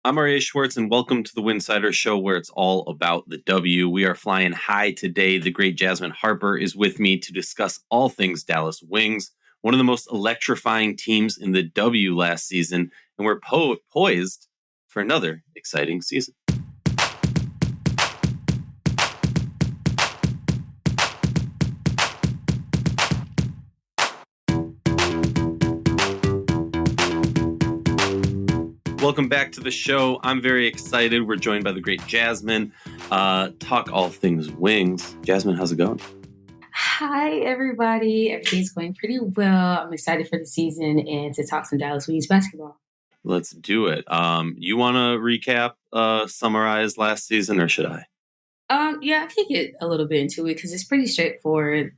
I'm Aria Schwartz, and welcome to the Winsidr show where it's all about the W. We are flying high today. The great Jasmine Harper is with me to discuss all things Dallas Wings, one of the most electrifying teams in the W last season, and we're poised for another exciting season. Welcome back to the show. I'm very excited. We're joined by the great Jasmine. Talk all things Wings. Jasmine, how's it going? Hi, everybody. Everything's going pretty well. I'm excited for the season and to talk some Dallas Wings basketball. Let's do it. You want to recap, summarize last season, or should I? Yeah, I can get a little bit into it because it's pretty straightforward.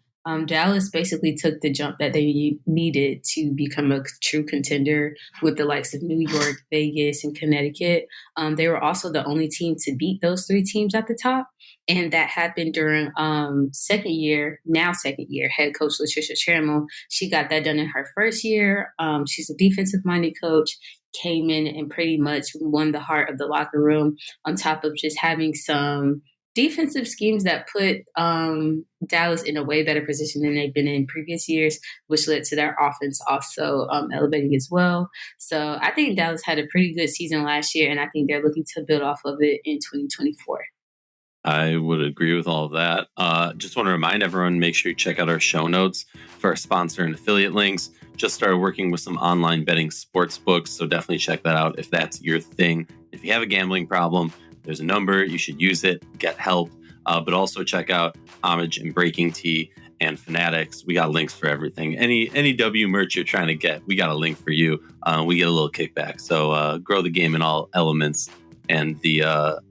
Dallas basically took the jump that they needed to become a true contender with the likes of New York, Vegas, and Connecticut. They were also the only team to beat those three teams at the top. And that happened during second year head coach Latricia Trammell. She got that done in her first year. She's a defensive-minded coach, came in and pretty much won the heart of the locker room on top of just having some defensive schemes that put Dallas in a way better position than they've been in previous years, which led to their offense also elevating as well. So I think Dallas had a pretty good season last year, and I think they're looking to build off of it in 2024. I would agree with all of that. Just want to remind everyone, make sure you check out our show notes for our sponsor and affiliate links. Just started working with some online betting sports books, so definitely check that out if that's your thing. If you have a gambling problem, there's a number, you should use it, get help, but also check out Homage and Breaking Tea and Fanatics. We got links for everything. Any W merch you're trying to get, we got a link for you. We get a little kickback. So grow the game in all elements and the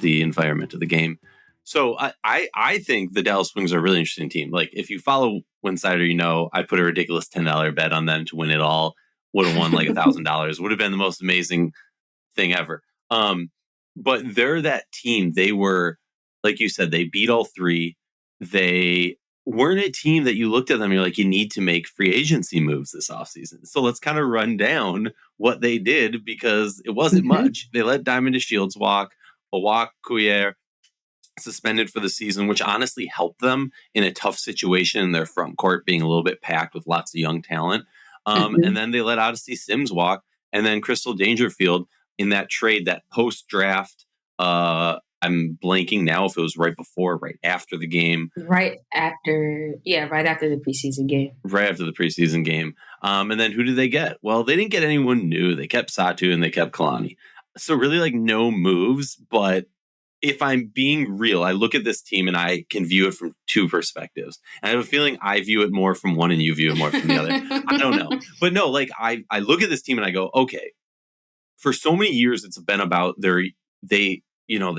environment of the game. So I think the Dallas Wings are a really interesting team. Like, if you follow Winsidr, you know I put a ridiculous $10 bet on them to win it all. Would have won like $1,000. Would have been the most amazing thing ever. But they're that team. They were, like you said, they beat all three. They weren't a team that you looked at them and you're like, you need to make free agency moves this offseason. So let's kind of run down what they did, because it wasn't much. They let Diamond Shields walk. Awak Kuyer suspended for the season, which honestly helped them in a tough situation in their front court being a little bit packed with lots of young talent. And then they let Odyssey Sims walk. And then Crystal Dangerfield in that trade, that post-draft, I'm blanking now if it was right before, right after the game. Right after the preseason game. Right after the preseason game. And then who did they get? Well, they didn't get anyone new. They kept Satu and they kept Kalani. So really, like, no moves. But if I'm being real, I look at this team and I can view it from two perspectives. And I have a feeling I view it more from one and you view it more from the other. I don't know. But no, like, I look at this team and I go, okay, for so many years, it's been about they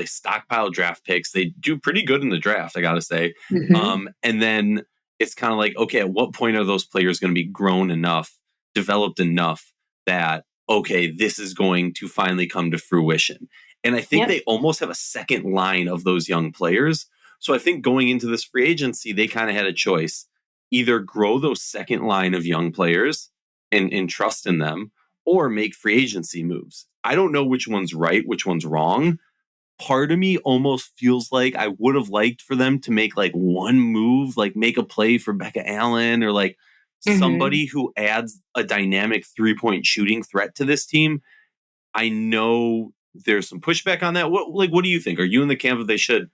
stockpile draft picks. They do pretty good in the draft, I got to say. And then it's kind of like, okay, at what point are those players going to be grown enough, developed enough that, okay, this is going to finally come to fruition? And I think they almost have a second line of those young players. So I think going into this free agency, they kind of had a choice. Either grow those second line of young players and trust in them, or make free agency moves. I don't know which one's right, which one's wrong. Part of me almost feels like I would have liked for them to make like one move, like make a play for Becca Allen, or like somebody who adds a dynamic 3-point shooting threat to this team. I know there's some pushback on that. What do you think? Are you in the camp that they should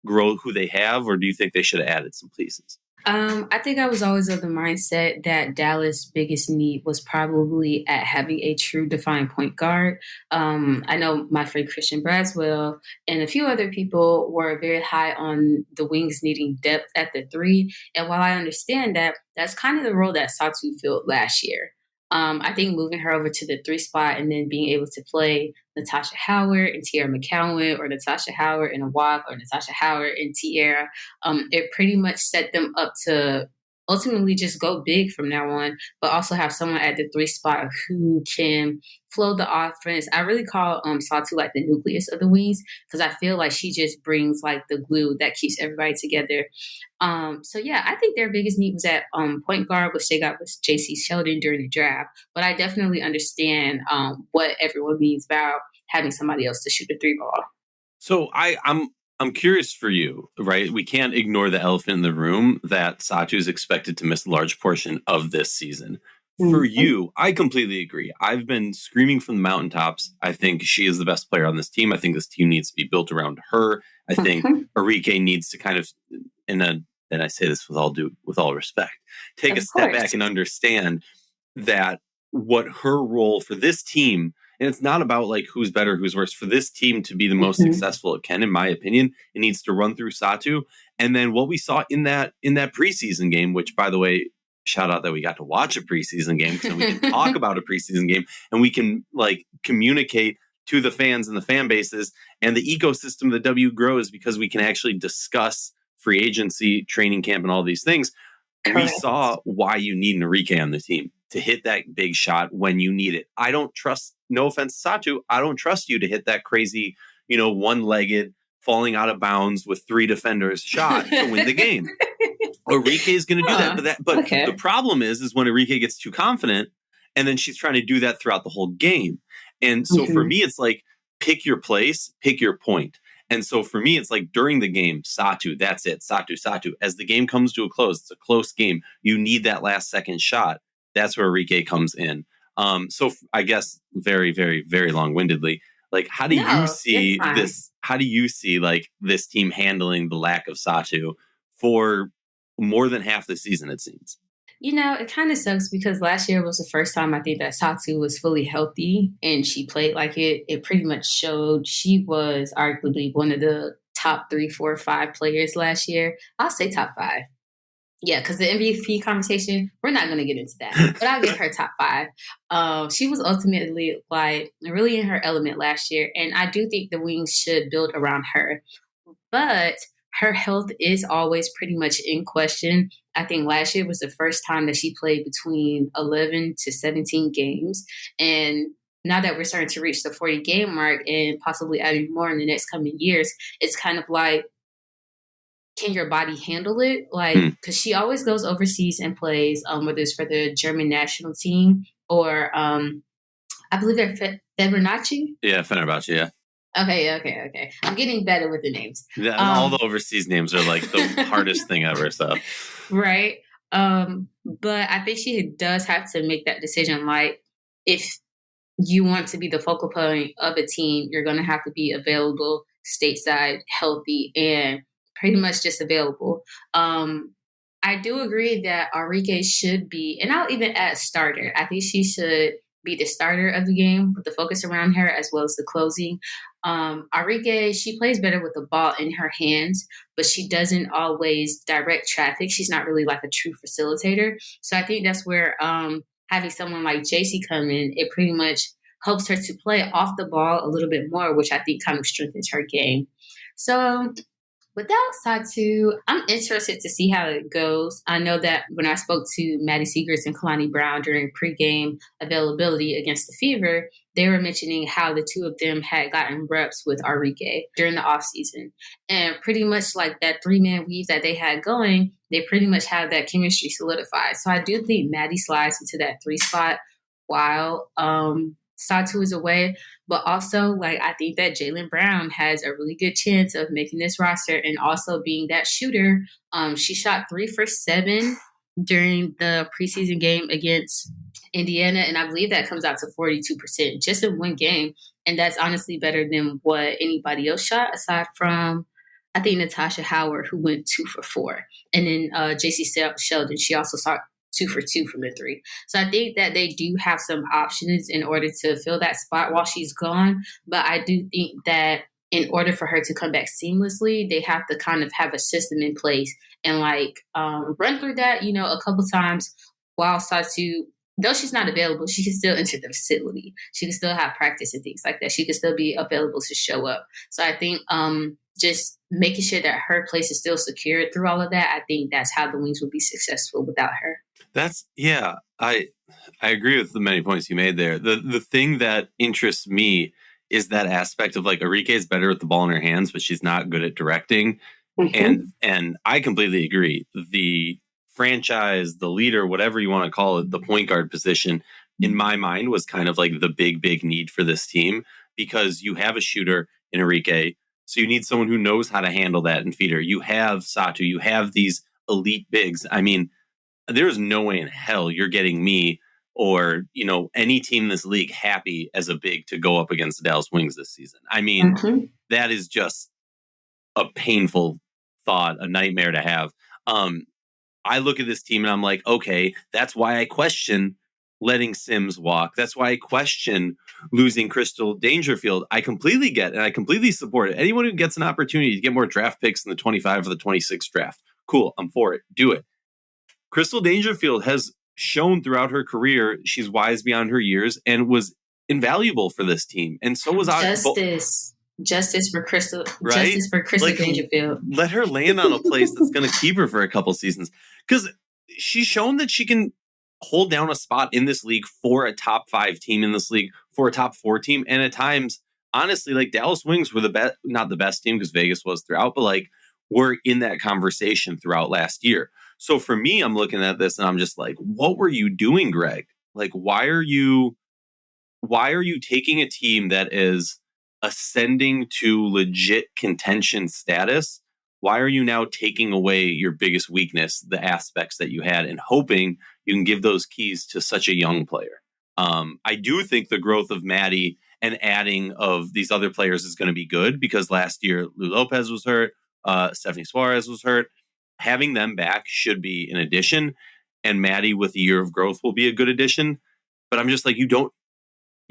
grow who they have, or do you think they should have added some pieces? I think I was always of the mindset that Dallas' biggest need was probably at having a true defined point guard. I know my friend Christian Braswell and a few other people were very high on the Wings needing depth at the three. And while I understand that, that's kind of the role that Satu filled last year. I think moving her over to the 3 spot and then being able to play Natasha Howard and Tierra McCowan, or Natasha Howard and Awak, or Natasha Howard and Tierra, it pretty much set them up to ultimately just go big from now on, but also have someone at the 3 spot who can flow the offense. I really call Satu like the nucleus of the Wings, because I feel like she just brings like the glue that keeps everybody together. So yeah, I think their biggest need was at point guard, which they got with JC Sheldon during the draft. But I definitely understand what everyone means about having somebody else to shoot the three ball. So I'm curious for you, right? We can't ignore the elephant in the room that Satu is expected to miss a large portion of this season. For you, I completely agree. I've been screaming from the mountaintops. I think she is the best player on this team. I think this team needs to be built around her. I think Arike needs to kind of, and I say this with all respect, take a step back and understand that what her role for this team. And it's not about like who's better, who's worse. For this team to be the most successful it can, in my opinion, it needs to run through Satu. And then what we saw in that preseason game, which, by the way, shout out that we got to watch a preseason game, so we can talk about a preseason game and we can like communicate to the fans and the fan bases and the ecosystem that W grows, because we can actually discuss free agency, training camp, and all these things. We saw why you need an Arike on the team to hit that big shot when you need it. I don't trust, no offense, Satu, I don't trust you to hit that crazy, one-legged, falling out of bounds with 3 defenders shot to win the game. Arike is going to do that. But the problem is when Arike gets too confident and then she's trying to do that throughout the whole game. And so for me, it's like, pick your place, pick your point. And so for me, it's like during the game, Satu, that's it. Satu. As the game comes to a close, it's a close game. You need that last second shot. That's where Arike comes in. So I guess very, very, very long-windedly, like, how do you see this? How do you see like this team handling the lack of Satu for more than half the season, it seems? It kind of sucks because last year was the first time I think that Satu was fully healthy and she played like it. It pretty much showed. She was arguably one of the top 3, 4, 5 players last year. I'll say top 5. Yeah, because the MVP conversation, we're not going to get into that. But I'll give her top 5. She was ultimately like really in her element last year. And I do think the Wings should build around her. But her health is always pretty much in question. I think last year was the first time that she played between 11 to 17 games. And now that we're starting to reach the 40-game mark and possibly adding more in the next coming years, it's kind of like, can your body handle it? Like, because she always goes overseas and plays, whether it's for the German national team or I believe they're Fenerbahce. Yeah, Fenerbahce, yeah. Okay. I'm getting better with the names. Yeah, all the overseas names are like the hardest thing ever. So, right. But I think she does have to make that decision. Like, if you want to be the focal point of a team, you're going to have to be available stateside, healthy, and pretty much just available. I do agree that Arike should be, and I'll even add starter. I think she should be the starter of the game with the focus around her as well as the closing. Arike, she plays better with the ball in her hands, but she doesn't always direct traffic. She's not really like a true facilitator. So I think that's where having someone like JC come in, it pretty much helps her to play off the ball a little bit more, which I think kind of strengthens her game. So without Satu, I'm interested to see how it goes. I know that when I spoke to Maddie Seegers and Kalani Brown during pregame availability against the Fever, they were mentioning how the two of them had gotten reps with Arike during the offseason. And pretty much like that 3-man weave that they had going, they pretty much have that chemistry solidified. So I do think Maddie slides into that 3 spot while Satu is away. But also, like, I think that Jaylen Brown has a really good chance of making this roster and also being that shooter. She shot 3 for 7 during the preseason game against Indiana, and I believe that comes out to 42% just in one game. And that's honestly better than what anybody else shot, aside from, I think, Natasha Howard, who went 2 for 4. And then JC Sheldon, she also shot 2 for 2 from the 3. So I think that they do have some options in order to fill that spot while she's gone. But I do think that in order for her to come back seamlessly, they have to kind of have a system in place and like run through that, a couple times while Satu, though she's not available, she can still enter the facility. She can still have practice and things like that. She can still be available to show up. So I think just making sure that her place is still secured through all of that, I think that's how the Wings will be successful without her. I agree with the many points you made there. The thing that interests me is that aspect of like Arike is better with the ball in her hands, but she's not good at directing. And I completely agree. The franchise, the leader, whatever you want to call it, the point guard position, in my mind, was kind of like the big need for this team. because you have a shooter in Enrique. So you need someone who knows how to handle that and feed her. You have Satu. You have these elite bigs. I mean, there's no way in hell you're getting me or, any team in this league happy as a big to go up against the Dallas Wings this season. I mean, that is just a painful thought, a nightmare to have. I look at this team and I'm like, okay, that's why I question letting Sims walk. That's why I question losing Crystal Dangerfield. I completely get and I completely support it. Anyone who gets an opportunity to get more draft picks in the 25 or the 26 draft, cool, I'm for it. Do it. Crystal Dangerfield has shown throughout her career she's wise beyond her years and was invaluable for this team. And so was Justice for Crystal. Right? Justice for Crystal Dangerfield. Let her land on a place that's going to keep her for a couple seasons. Because she's shown that she can hold down a spot in this league for a top 5 team in this league, for a top 4 team. And at times, honestly, like Dallas Wings were the best, not the best team because Vegas was throughout, but we're in that conversation throughout last year. So for me, I'm looking at this and I'm just like, what were you doing, Greg? Why are you taking a team that is ascending to legit contention status? Why are you now taking away your biggest weakness, the aspects that you had, and hoping you can give those keys to such a young player? I do think the growth of Maddie and adding of these other players is going to be good because last year Lou Lopez was hurt, Stephanie Suarez was hurt. Having them back should be an addition, and Maddie with a year of growth will be a good addition. But I'm just like, you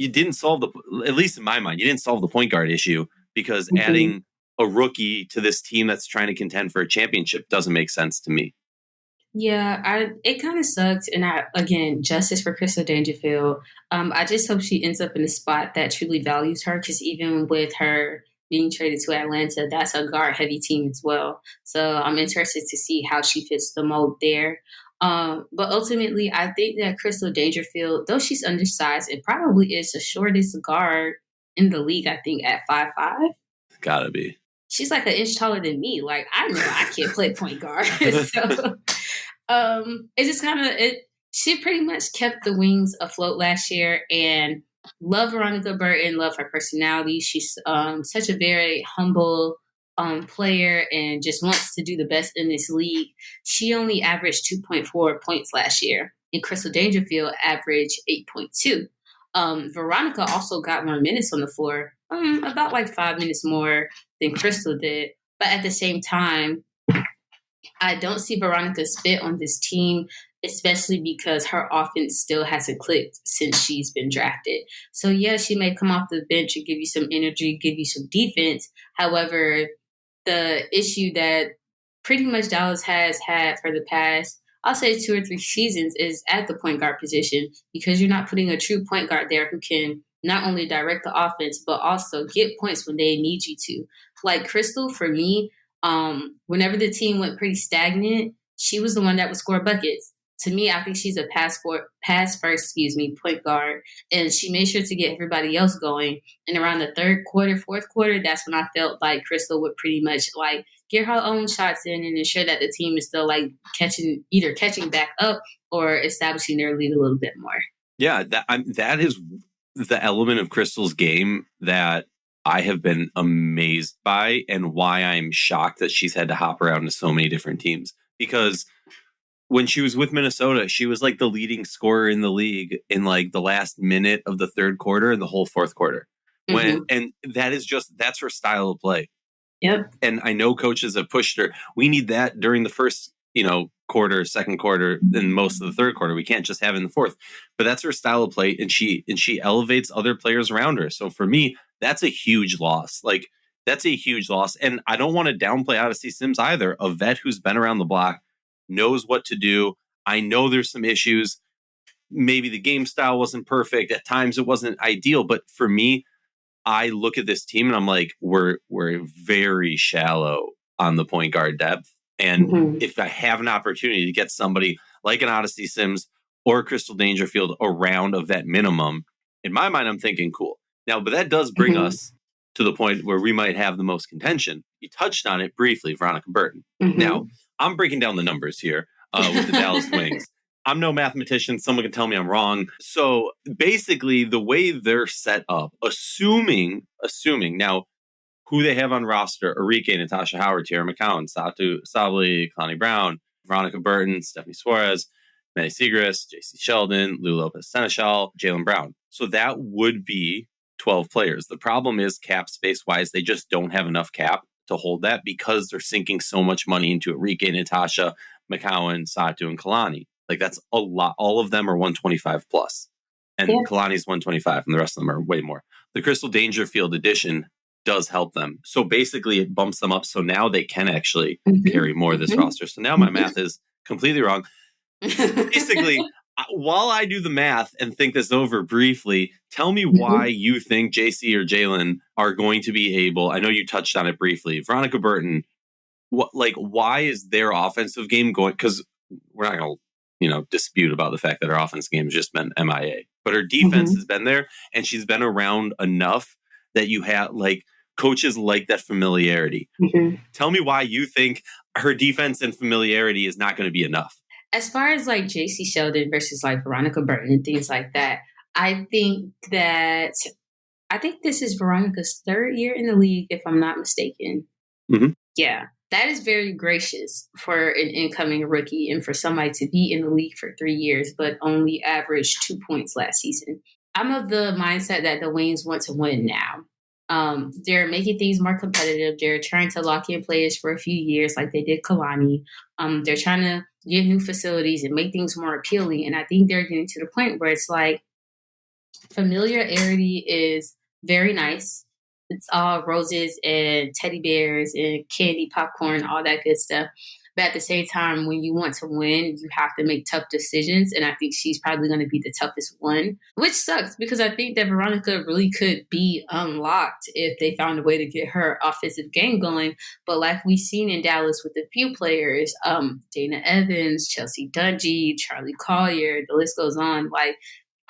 didn't solve at least in my mind, you didn't solve the point guard issue because adding a rookie to this team that's trying to contend for a championship doesn't make sense to me. Yeah, it kind of sucks. And again, justice for Crystal Dangerfield. I just hope she ends up in a spot that truly values her because even with her being traded to Atlanta, that's a guard-heavy team as well. So I'm interested to see how she fits the mold there. But ultimately, I think that Crystal Dangerfield, though she's undersized, it probably is the shortest guard in the league, I think, at 5'5". Gotta be. She's like an inch taller than me. I know I can't play point guard. So it just she pretty much kept the Wings afloat last year, and love Veronica Burton, love her personality. She's such a very humble player and just wants to do the best in this league. She only averaged 2.4 points last year, and Crystal Dangerfield averaged 8.2. Veronica also got more minutes on the floor, about 5 minutes more than Crystal did. But at the same time, I don't see Veronica's fit on this team, especially because her offense still hasn't clicked since she's been drafted. So, yeah, she may come off the bench and give you some energy, give you some defense. However, the issue that pretty much Dallas has had for the past, I'll say 2 or 3 seasons, is at the point guard position because you're not putting a true point guard there who can not only direct the offense, but also get points when they need you to. Like Crystal, for me, whenever the team went pretty stagnant, she was the one that would score buckets. To me, I think she's a pass first, point guard. And she made sure to get everybody else going. And around the third quarter, fourth quarter, that's when I felt like Crystal would pretty much get her own shots in and ensure that the team is still catching back up or establishing their lead a little bit more. Yeah, that is the element of Crystal's game that I have been amazed by and why I'm shocked that she's had to hop around to so many different teams. Because when she was with Minnesota, she was the leading scorer in the league in the last minute of the third quarter and the whole fourth quarter. And that's her style of play. Yep. And I know coaches have pushed her. We need that during the first, quarter, second quarter, and most of the third quarter. We can't just have it in the fourth. But that's her style of play, and she elevates other players around her. So for me, that's a huge loss. That's a huge loss. And I don't want to downplay Odyssey Sims either. A vet who's been around the block, knows what to do. I know there's some issues. Maybe the game style wasn't perfect. At times it wasn't ideal. But for me, I look at this team and I'm like, we're very shallow on the point guard depth. And if I have an opportunity to get somebody like an Odyssey Sims or Crystal Dangerfield around of that minimum, in my mind, I'm thinking cool. Now, but that does bring us to the point where we might have the most contention. You touched on it briefly, Veronica Burton. Now, I'm breaking down the numbers here with the Dallas Wings. I'm no mathematician. Someone can tell me I'm wrong. So basically, the way they're set up, assuming now who they have on roster: Arike, Natasha Howard, Tierra McCowan, Satu Sabli, Kalani Brown, Veronica Burton, Stephanie Suarez, Maddie Siegrist, JC Sheldon, Lou Lopez Seneschal, Jalen Brown. So that would be 12 players. The problem is cap space wise, they just don't have enough cap to hold that because they're sinking so much money into Arike, Natasha, McCowan, Satu, and Kalani. Like that's a lot. All of them are 125 plus. And Kalani's 125, and the rest of them are way more. The Crystal Dangerfield edition does help them. So basically it bumps them up. So now they can actually carry more of this roster. So now my math is completely wrong. Basically, while I do the math and think this over briefly, tell me why you think JC or Jalen are going to be able, I know you touched on it briefly, Veronica Burton, why is their offensive game going? Because we're not going to, dispute about the fact that her offensive game has just been MIA. But her defense has been there, and she's been around enough that you have, coaches like that familiarity. Tell me why you think her defense and familiarity is not going to be enough. As far as JC Sheldon versus Veronica Burton and things like that, I think this is Veronica's third year in the league, if I'm not mistaken. Yeah, that is very gracious for an incoming rookie and for somebody to be in the league for 3 years, but only averaged 2 points last season. I'm of the mindset that the Wings want to win now. They're making things more competitive. They're trying to lock in players for a few years like they did Kalani. They're trying to get new facilities and make things more appealing. And I think they're getting to the point where it's familiarity is very nice. It's all roses and teddy bears and candy, popcorn, all that good stuff. But at the same time, when you want to win, you have to make tough decisions. And I think she's probably going to be the toughest one, which sucks because I think that Veronica really could be unlocked if they found a way to get her offensive game going. But like we've seen in Dallas with a few players, Dana Evans, Chelsea Dungy, Charlie Collier, the list goes on.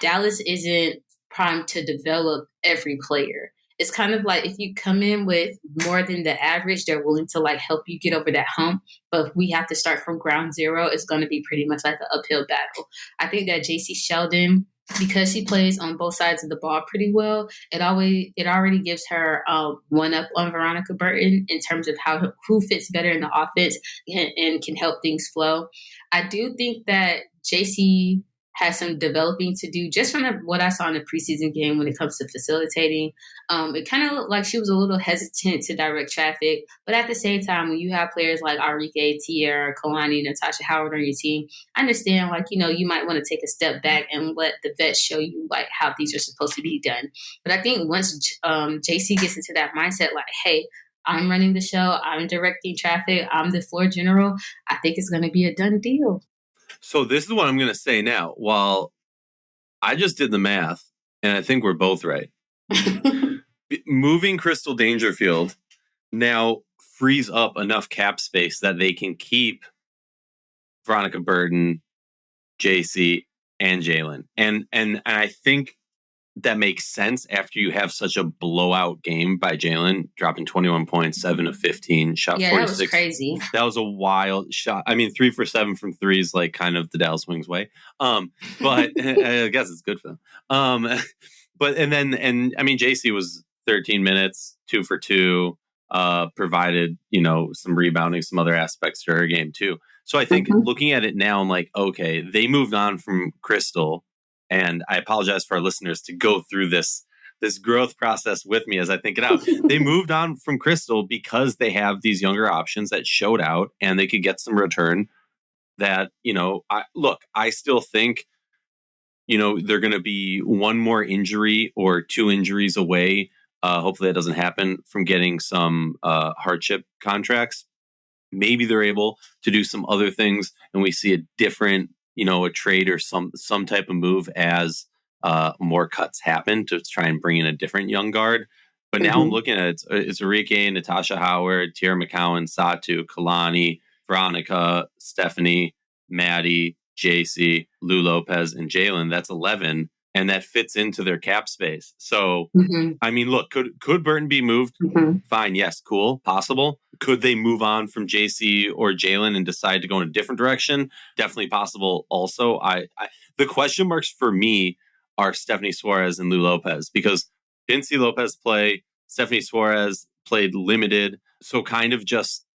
Dallas isn't primed to develop every player. It's kind of if you come in with more than the average, they're willing to help you get over that hump. But if we have to start from ground zero, it's going to be pretty much an uphill battle. I think that JC Sheldon, because she plays on both sides of the ball pretty well, it already gives her one up on Veronica Burton in terms of who fits better in the offense and can help things flow. I do think that JC has some developing to do just from what I saw in the preseason game when it comes to facilitating. It kind of looked like she was a little hesitant to direct traffic, but at the same time, when you have players like Arike, Tierra, Kalani, Natasha Howard on your team, I understand you might want to take a step back and let the vets show you how these are supposed to be done. But I think once JC gets into that mindset, hey, I'm running the show, I'm directing traffic, I'm the floor general, I think it's going to be a done deal. So this is what I'm going to say now. While I just did the math, and I think we're both right. Moving Crystal Dangerfield now frees up enough cap space that they can keep Veronica Burton, JC, and Jalen. And I think that makes sense after you have such a blowout game by Jalen, dropping 21 points, 7 of 15, shot 46. That was crazy. That was a wild shot. I mean, 3 for 7 from threes, kind of the Dallas Wings way. But I guess it's good for them. But JC was 13 minutes, 2 for 2, provided, some rebounding, some other aspects to her game too. So I think looking at it now, I'm okay, they moved on from Crystal. And I apologize for our listeners to go through this growth process with me as I think it out. They moved on from Crystal because they have these younger options that showed out and they could get some return that, I still think, they're going to be one more injury or 2 injuries away. Hopefully that doesn't happen from getting some hardship contracts. Maybe they're able to do some other things and we see a different, a trade or some type of move as more cuts happen to try and bring in a different young guard. But now I'm looking at it's Arike, Natasha Howard, Tierra McCowan, Satu, Kalani, Veronica, Stephanie, Maddie, JC, Lou Lopez, and Jalen. That's 11. And that fits into their cap space. So, I mean, look, could Burton be moved? Fine. Yes. Cool. Possible. Could they move on from JC or Jalen and decide to go in a different direction? Definitely possible. Also, the question marks for me are Stephanie Suarez and Lou Lopez, because didn't see Lopez play. Stephanie Suarez played limited. So kind of just,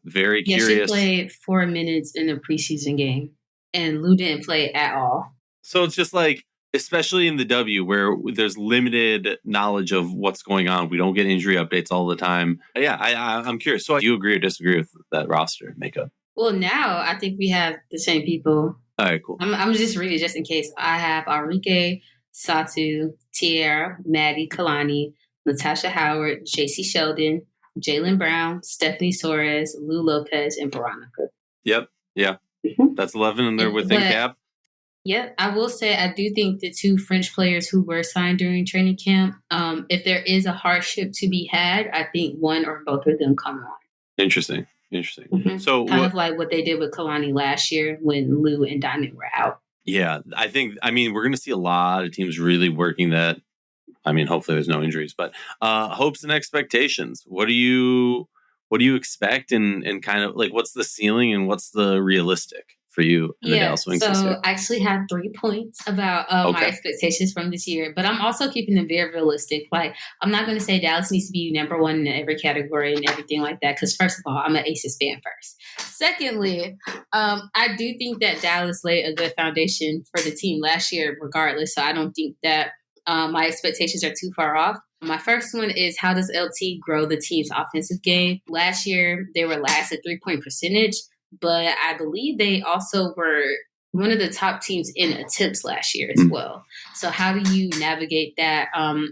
very curious. She played 4 minutes in a preseason game, and Lou didn't play at all. So it's just like, especially in the W where there's limited knowledge of what's going on. We don't get injury updates all the time. Yeah, I'm curious. So do you agree or disagree with that roster makeup? Well, now I think we have the same people. All right, cool. I'm just reading just in case. I have Arike, Satu, Tierra, Maddie, Kalani, Natasha Howard, JC Sheldon, Jaylen Brown, Stephanie Suarez, Lou Lopez, and Veronica. Yep. Yeah. Mm-hmm. That's 11 and they're within cap. Yeah, I will say I do think the 2 French players who were signed during training camp, if there is a hardship to be had, I think one or both of them come on. Interesting. Mm-hmm. So kind of like what they did with Kalani last year when Lou and Diamond were out. Yeah, we're going to see a lot of teams really working that. Hopefully there's no injuries, but hopes and expectations. What do you expect and kind of like what's the ceiling and what's the realistic for you in the Dallas Wings this year? So I actually have 3 points about my expectations from this year, but I'm also keeping them very realistic. Like, I'm not going to say Dallas needs to be number 1 in every category and everything like that, because first of all, I'm an Aces fan first. Secondly, I do think that Dallas laid a good foundation for the team last year regardless, so I don't think that my expectations are too far off. My first one is, how does LT grow the team's offensive game? Last year, they were last at 3-point percentage, but I believe they also were one of the top teams in attempts last year as well. So how do you navigate that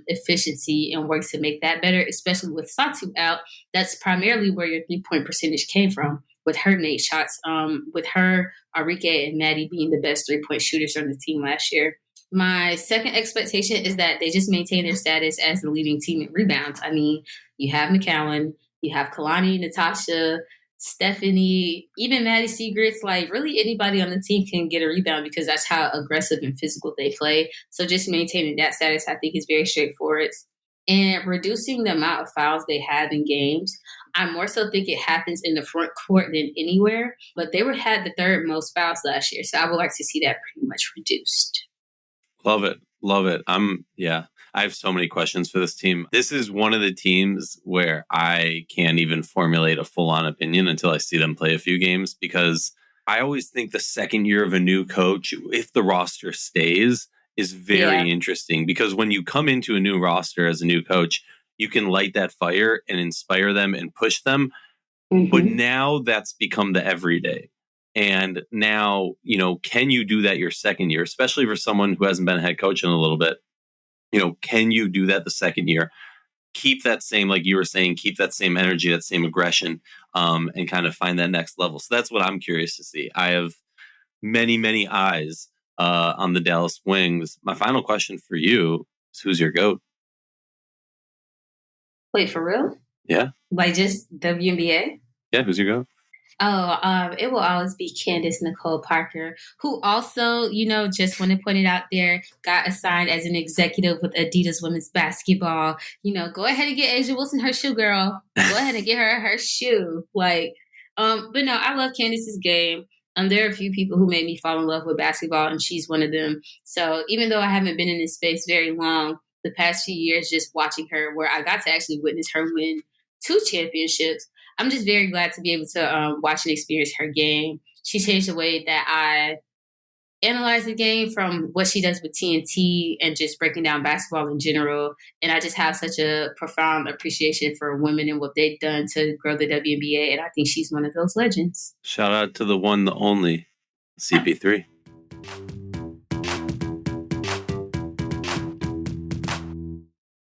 efficiency and work to make that better, especially with Satu out? That's primarily where your 3-point percentage came from, with her 8 shots, with her, Arike, and Maddie being the best 3-point shooters on the team last year. My second expectation is that they just maintain their status as the leading team in rebounds. You have McCowan, you have Kalani, Natasha, Stephanie, even Maddie Segrets. Like, really anybody on the team can get a rebound because that's how aggressive and physical they play. So just maintaining that status, I think, is very straightforward. And reducing the amount of fouls they have in games, I more so think it happens in the front court than anywhere. But they had the 3rd most fouls last year, so I would like to see that pretty much reduced. Love it. I have so many questions for this team. This is one of the teams where I can't even formulate a full-on opinion until I see them play a few games, because I always think the second year of a new coach, if the roster stays, is very interesting, because when you come into a new roster as a new coach, you can light that fire and inspire them and push them. Mm-hmm. But now that's become the everyday. And now, can you do that your second year, especially for someone who hasn't been a head coach in a little bit? Can you do that the second year? Keep that same, like you were saying, keep that same energy, that same aggression, and kind of find that next level. So that's what I'm curious to see. I have many, many eyes on the Dallas Wings. My final question for you is, who's your GOAT? Wait, for real? Yeah. Like just WNBA? Yeah, who's your GOAT? It will always be Candace Nicole Parker, who also, just want to put it out there, got assigned as an executive with Adidas Women's Basketball. Go ahead and get Asia Wilson her shoe, girl. Go ahead and get her shoe. But no, I love Candace's game. There are a few people who made me fall in love with basketball, and she's one of them. So even though I haven't been in this space very long, the past few years, just watching her, where I got to actually witness her win 2 championships, I'm just very glad to be able to watch and experience her game. She changed the way that I analyze the game, from what she does with TNT and just breaking down basketball in general. And I just have such a profound appreciation for women and what they've done to grow the WNBA. And I think she's one of those legends. Shout out to the one, the only, CP3.